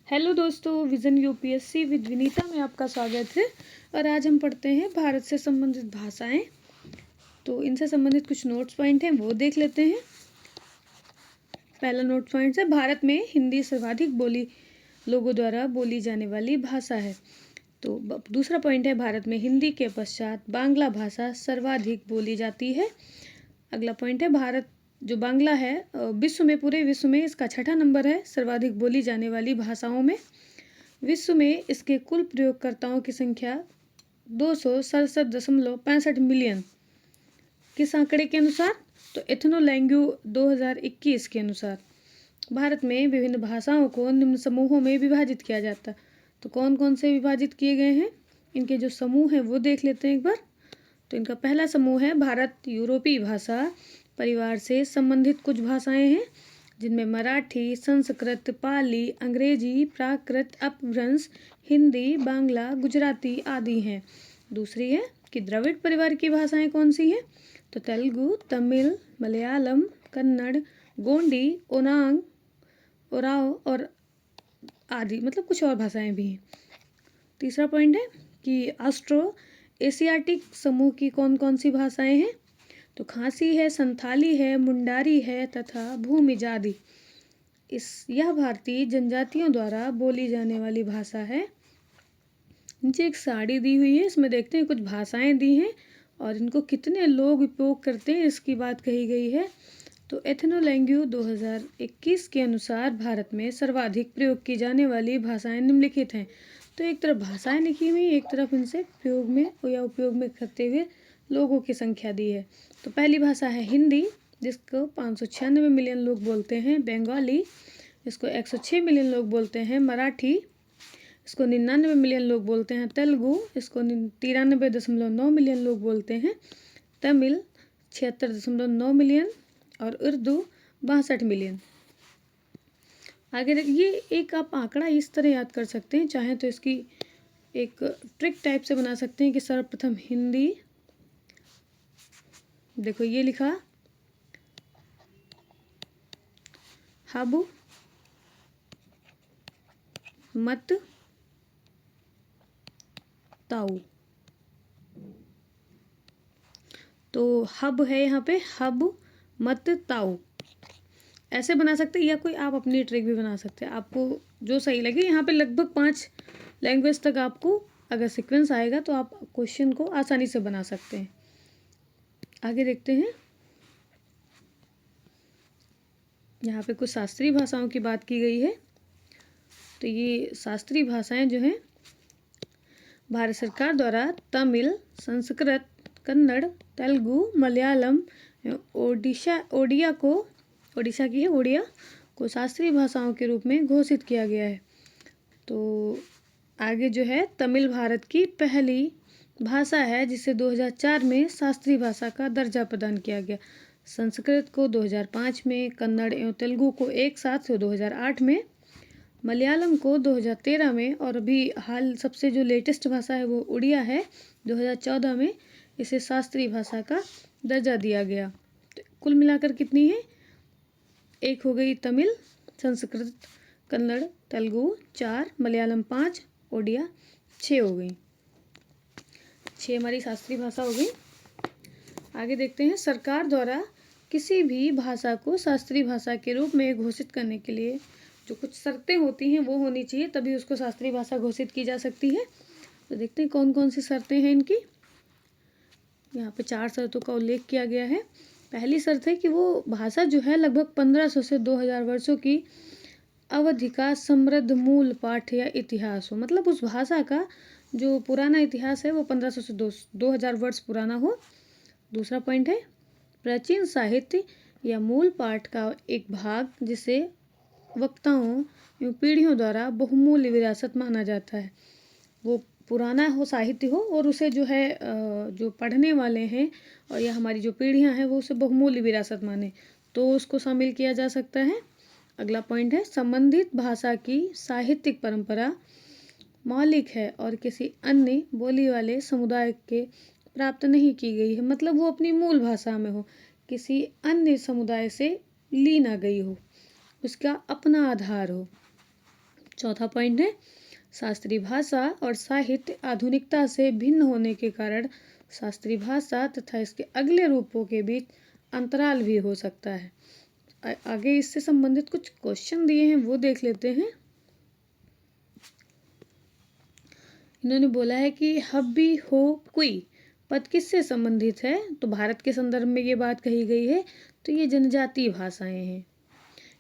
Hello दोस्तों, vision UPSC with Vinita में आपका स्वागत है। और आज हम पढ़ते हैं भारत से संबंधित भाषाएं। तो इनसे संबंधित कुछ नोट्स पॉइंट हैं, वो देख लेते हैं। पहला नोट पॉइंट है, भारत में हिंदी सर्वाधिक लोगों द्वारा बोली जाने वाली भाषा है। तो दूसरा पॉइंट है, भारत में हिंदी के पश्चात बांग्ला भाषा सर्वाधिक बोली जाती है। अगला पॉइंट है, भारत जो बांग्ला है पूरे विश्व में इसका 6ठा नंबर है सर्वाधिक बोली जाने वाली भाषाओं में। विश्व में इसके कुल प्रयोगकर्ताओं की संख्या 267.65 मिलियन किस आंकड़े के अनुसार? तो एथनोलैंग्यू 2021 के अनुसार। भारत में विभिन्न भाषाओं को निम्न समूहों में विभाजित किया जाता है। तो कौन कौन से विभाजित किए गए हैं, इनके जो समूह हैं वो देख लेते हैं एक बार। तो इनका पहला समूह है भारत यूरोपीय भाषा परिवार से संबंधित कुछ भाषाएं हैं, जिनमें मराठी, संस्कृत, पाली, अंग्रेजी, प्राकृत, अपभ्रंश, हिंदी, बांग्ला, गुजराती आदि हैं। दूसरी है कि द्रविड़ परिवार की भाषाएं कौन सी हैं? तो तेलुगु, तमिल, मलयालम, कन्नड़, गोंडी, ओनांग, ओराव और आदि, मतलब कुछ और भाषाएं भी हैं। तीसरा पॉइंट है कि ऑस्ट्रो एशियाटिक समूह की कौन कौन सी भाषाएं हैं? तो खासी है, संथाली है, मुंडारी है तथा भूमिजादी। यह भारतीय जनजातियों द्वारा बोली जाने वाली भाषा है। नीचे एक साड़ी दी हुई है, इसमें देखते हैं कुछ भाषाएं दी हैं और इनको कितने लोग उपयोग करते हैं इसकी बात कही गई है। तो एथनोलैंग्यू 2021 के अनुसार भारत में सर्वाधिक प्रयोग की जाने वाली भाषाएं निम्नलिखित हैं। तो एक तरफ भाषाएं लिखी हुई, एक तरफ इनसे प्रयोग में या उपयोग में करते हुए लोगों की संख्या दी है। तो पहली भाषा है हिंदी, जिसको 596 मिलियन लोग बोलते हैं। बंगाली, इसको 106 मिलियन लोग बोलते हैं। मराठी, इसको 99 मिलियन लोग बोलते हैं। तेलुगु, इसको 93.9 मिलियन लोग बोलते हैं। तमिल 76.9 मिलियन और उर्दू 62 मिलियन। आगे देखिए, एक आप आंकड़ा इस तरह याद कर सकते हैं, चाहे तो इसकी एक ट्रिक टाइप से बना सकते हैं कि सर्वप्रथम हिंदी, देखो ये लिखा हब मत ताऊ। तो हब है यहाँ पे, हब मत ताऊ ऐसे बना सकते हैं, या कोई आप अपनी ट्रिक भी बना सकते हैं, आपको जो सही लगे। यहाँ पे लगभग 5 लैंग्वेज तक आपको अगर सीक्वेंस आएगा तो आप क्वेश्चन को आसानी से बना सकते हैं। आगे देखते हैं, यहाँ पे कुछ शास्त्रीय भाषाओं की बात की गई है। तो ये शास्त्रीय भाषाएं जो हैं भारत सरकार द्वारा तमिल, संस्कृत, कन्नड़, तेलुगु, मलयालम, ओडिया को शास्त्रीय भाषाओं के रूप में घोषित किया गया है। तो आगे जो है, तमिल भारत की पहली भाषा है जिसे 2004 में शास्त्रीय भाषा का दर्जा प्रदान किया गया। संस्कृत को 2005 में, कन्नड़ एवं तेलुगु को एक साथ 2008 में, मलयालम को 2013 में, और अभी हाल सबसे जो लेटेस्ट भाषा है वो उड़िया है, 2014 में इसे शास्त्रीय भाषा का दर्जा दिया गया। तो कुल मिलाकर कितनी है? एक हो गई तमिल, संस्कृत, कन्नड़, तेलुगु 4, मलयालम 5, उड़िया 6 हो गई। 6 हमारी शास्त्रीय भाषा हो गई। आगे देखते हैं, सरकार द्वारा किसी भी भाषा को शास्त्रीय भाषा के रूप में घोषित करने के लिए जो कुछ शर्तें होती हैं वो होनी चाहिए, तभी उसको शास्त्रीय भाषा घोषित की जा सकती है। तो देखते हैं कौन कौन सी शर्तें हैं इनकी। यहाँ पे 4 शर्तों का उल्लेख किया गया है। पहली शर्त है कि वो भाषा जो है लगभग 1500 से 2000 वर्षों की अवधि का समृद्ध मूल पाठ या इतिहास हो, मतलब उस भाषा का जो पुराना इतिहास है वो 1500 से 2000 वर्ष पुराना हो। दूसरा पॉइंट है, प्राचीन साहित्य या मूल पाठ का एक भाग जिसे वक्ताओं एवं पीढ़ियों द्वारा बहुमूल्य विरासत माना जाता है। वो पुराना हो, साहित्य हो, और उसे जो है जो पढ़ने वाले हैं और या हमारी जो पीढ़ियां हैं वो उसे बहुमूल्य विरासत माने, तो उसको शामिल किया जा सकता है। अगला पॉइंट है, संबंधित भाषा की साहित्यिक परंपरा मौलिक है और किसी अन्य बोली वाले समुदाय के प्राप्त नहीं की गई है, मतलब वो अपनी मूल भाषा में हो, किसी अन्य समुदाय से ली ना गई हो, उसका अपना आधार हो। चौथा पॉइंट है शास्त्रीय भाषा और साहित्य आधुनिकता से भिन्न होने के कारण शास्त्रीय भाषा तथा इसके अगले रूपों के बीच अंतराल भी हो सकता है। आगे इससे संबंधित कुछ क्वेश्चन दिए हैं वो देख लेते हैं। इन्होंने बोला है कि हब्बी हो कुई पद किससे संबंधित है, तो भारत के संदर्भ में ये बात कही गई है, तो ये जनजातीय भाषाएं हैं।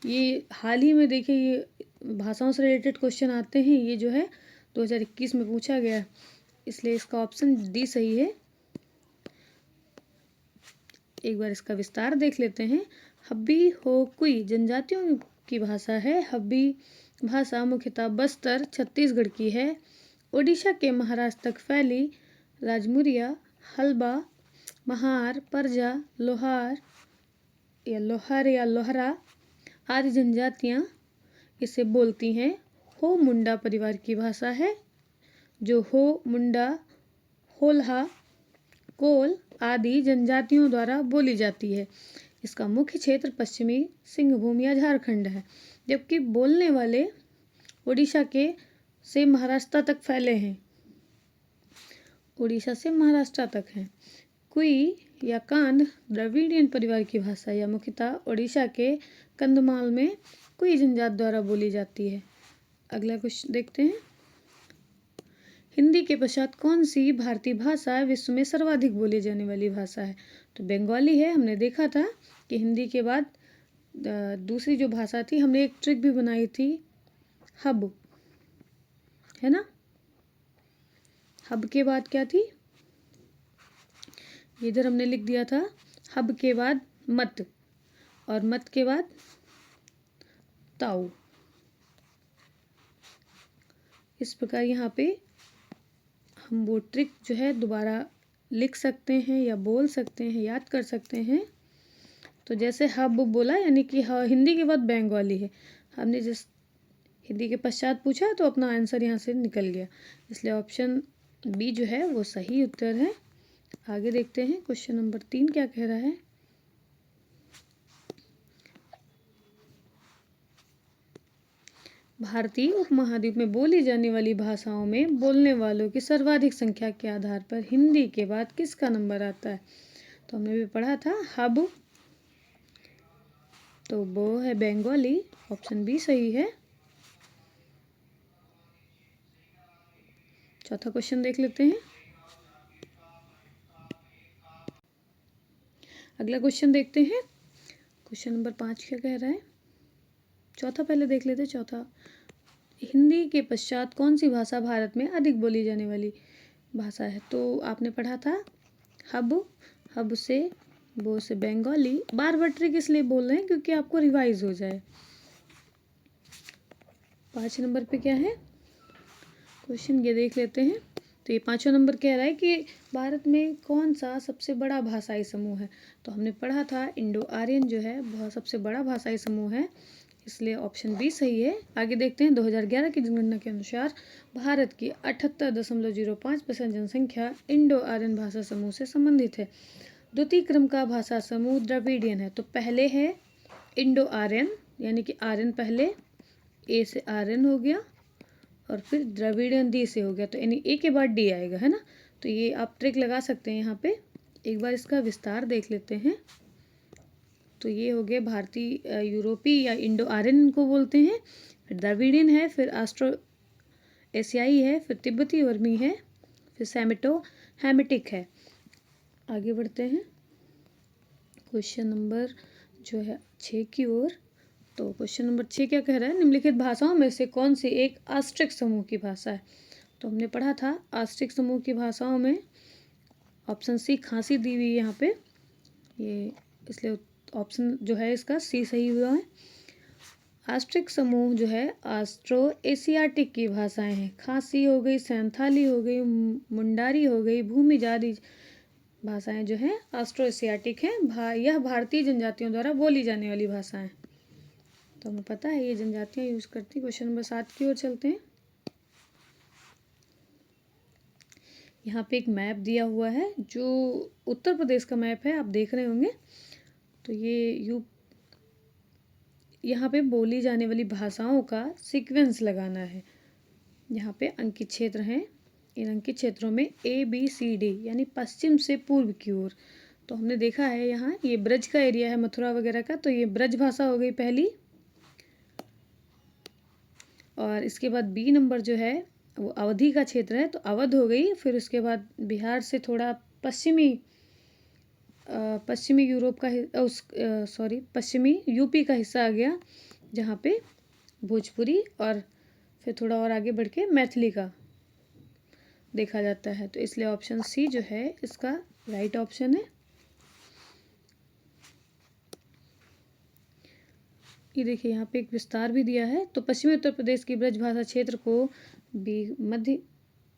ये हाल ही में देखिए ये भाषाओं से रिलेटेड क्वेश्चन आते हैं, ये जो है 2021 में पूछा गया, इसलिए इसका ऑप्शन डी सही है। एक बार इसका विस्तार देख लेते हैं। हब्बी हो कुई जनजातियों की भाषा है। हब्बी भाषा मुख्यतः बस्तर छत्तीसगढ़ की है। ओडिशा के महाराष्ट्र तक फैली राजमुरिया, हल्बा, महार, परजा, लोहार या लोहरा आदि जनजातियाँ इसे बोलती हैं। हो मुंडा परिवार की भाषा है, जो हो मुंडा, होल्हा, कोल आदि जनजातियों द्वारा बोली जाती है। इसका मुख्य क्षेत्र पश्चिमी सिंहभूम या झारखंड है, जबकि बोलने वाले ओडिशा के से महाराष्ट्र तक फैले हैं। ओडिशा से महाराष्ट्र तक हैं। कुई या कांध द्रविडियन परिवार की भाषा या मुख्यतः ओडिशा के कंधमाल में कुई जनजाति द्वारा बोली जाती है। अगला क्वेश्चन देखते हैं। हिंदी के पश्चात कौन सी भारतीय भाषा विश्व में सर्वाधिक बोली जाने वाली भाषा है, तो बंगाली है। हमने देखा था कि हिंदी के बाद दूसरी जो भाषा थी, हमने एक ट्रिक भी बनाई थी, हब, है ना। हब के बाद क्या थी, इधर हमने लिख दिया था हब के बाद मत, और मत के बाद ताऊ। इस प्रकार यहाँ पे हम वो ट्रिक जो है दोबारा लिख सकते हैं या बोल सकते हैं, याद कर सकते हैं। तो जैसे हब बोला यानी कि हिंदी के बाद बंगाली है, हमने जिस हिंदी के पश्चात पूछा तो अपना आंसर यहाँ से निकल गया, इसलिए ऑप्शन बी जो है वो सही उत्तर है। आगे देखते हैं क्वेश्चन नंबर 3 क्या कह रहा है। भारतीय उपमहाद्वीप में बोली जाने वाली भाषाओं में बोलने वालों की सर्वाधिक संख्या के आधार पर हिंदी के बाद किसका नंबर आता है, तो हमने भी पढ़ा था हब, तो वो है बंगाली, ऑप्शन बी सही है। चौथा क्वेश्चन देख लेते हैं। अगला क्वेश्चन देखते हैं। क्वेश्चन नंबर 5 क्या कह रहा है, चौथा पहले देख लेते हैं। चौथा, हिंदी के पश्चात कौन सी भाषा भारत में अधिक बोली जाने वाली भाषा है, तो आपने पढ़ा था हब, हब से वो से बंगाली। बार बार ट्रिक इसलिए बोल रहे हैं क्योंकि आपको रिवाइज हो जाए। 5 नंबर पे क्या है क्वेश्चन, ये देख लेते हैं। तो ये 5वां नंबर कह रहा है कि भारत में कौन सा सबसे बड़ा भाषाई समूह है, तो हमने पढ़ा था इंडो आर्यन जो है बहुत सबसे बड़ा भाषाई समूह है, इसलिए ऑप्शन बी सही है। आगे देखते हैं। 2011 की जनगणना के अनुसार भारत की 78.05% जनसंख्या इंडो आर्यन भाषा समूह से संबंधित है। द्वितीय क्रम का भाषा समूह द्रविडियन है, तो पहले है इंडो आर्यन यानी कि आर्यन पहले, ए से आर्यन हो गया और फिर द्रविडियन डी से हो गया, तो यानी ए के बाद डी आएगा, है ना। तो ये आप ट्रिक लगा सकते हैं यहाँ पे। एक बार इसका विस्तार देख लेते हैं। तो ये हो गया भारतीय यूरोपीय या इंडो आर्यन को बोलते हैं, फिर द्रविडियन है, फिर ऑस्ट्रो एशियाई है, फिर तिब्बती वर्मी है, फिर सैमिटो हैमिटिक है। आगे बढ़ते हैं क्वेश्चन नंबर जो है 6 की ओर। तो क्वेश्चन नंबर 6 क्या कह रहा है, निम्नलिखित भाषाओं में से कौन सी एक आस्ट्रिक समूह की भाषा है, तो हमने पढ़ा था आस्ट्रिक समूह की भाषाओं में ऑप्शन सी खांसी दी हुई है यहाँ पे, ये इसलिए ऑप्शन जो है इसका सी सही हुआ है। आस्ट्रिक समूह जो है ऑस्ट्रो एशियाटिक की भाषाएं हैं। खासी हो गई, सैंथाली हो गई, मुंडारी हो गई, भूमिज आदि भाषाएं जो हैं ऑस्ट्रो एशियाटिक हैं। यह भारतीय जनजातियों द्वारा बोली जाने वाली भाषाएं, तो हमें पता है ये जनजातियां यूज करती। क्वेश्चन नंबर 7 की ओर चलते हैं। यहाँ पे एक मैप दिया हुआ है जो उत्तर प्रदेश का मैप है, आप देख रहे होंगे। तो ये यहाँ पे बोली जाने वाली भाषाओं का सीक्वेंस लगाना है। यहाँ पे अंकित क्षेत्र हैं, इन अंकित क्षेत्रों में ABCD यानी पश्चिम से पूर्व की ओर। तो हमने देखा है यहाँ ये ब्रज का एरिया है, मथुरा वगैरह का, तो ये ब्रज भाषा हो गई पहली। और इसके बाद B नंबर जो है वो अवधि का क्षेत्र है, तो अवध हो गई। फिर उसके बाद बिहार से थोड़ा पश्चिमी यूरोप का पश्चिमी यूपी का हिस्सा आ गया, जहाँ पे भोजपुरी और फिर थोड़ा और आगे बढ़ के मैथिली का देखा जाता है। तो इसलिए ऑप्शन सी जो है इसका राइट ऑप्शन है। ये देखिए यहाँ पे एक विस्तार भी दिया है। तो पश्चिमी उत्तर प्रदेश की ब्रज भाषा क्षेत्र को, बी मध्य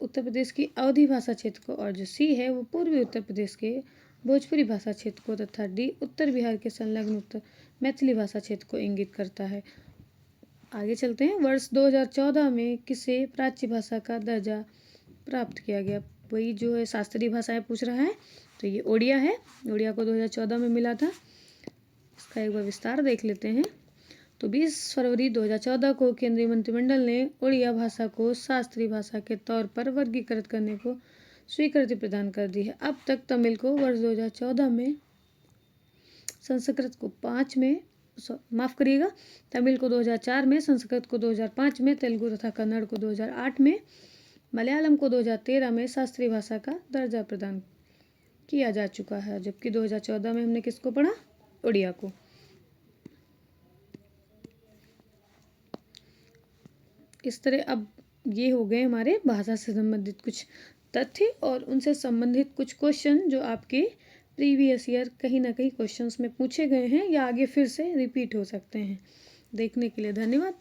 उत्तर प्रदेश की अवधी भाषा क्षेत्र को, और जो सी है वो पूर्वी उत्तर प्रदेश के भोजपुरी भाषा क्षेत्र को, तथा डी उत्तर बिहार के संलग्न उत्तर मैथिली भाषा क्षेत्र को इंगित करता है। आगे चलते हैं। वर्ष 2014 में किसे प्राच्य भाषा का दर्जा प्राप्त किया गया? वही जो है शास्त्रीय भाषाएं पूछ रहा है, तो ये ओडिया है। ओडिया को 2014 में मिला था। इसका एक बार विस्तार देख लेते हैं। तो 20 फरवरी 2014 को केंद्रीय मंत्रिमंडल ने ओडिया भाषा को शास्त्रीय भाषा के तौर पर वर्गीकृत करने को स्वीकृति प्रदान कर दी है। अब तक तमिल को वर्ष 2014 में, संस्कृत को 5 में, माफ़ करिएगा, तमिल को 2004 में, संस्कृत को 2005 में, तेलुगु तथा कन्नड़ को 2008 में, मलयालम को 2013 में शास्त्रीय भाषा का दर्जा प्रदान किया जा चुका है। जबकि 2014 में हमने किसको पढ़ा? ओडिया को। इस तरह अब ये हो गए हमारे भाषा से संबंधित कुछ तथ्य और उनसे संबंधित कुछ क्वेश्चन जो आपके प्रीवियस ईयर कहीं ना कहीं क्वेश्चंस में पूछे गए हैं या आगे फिर से रिपीट हो सकते हैं। देखने के लिए धन्यवाद।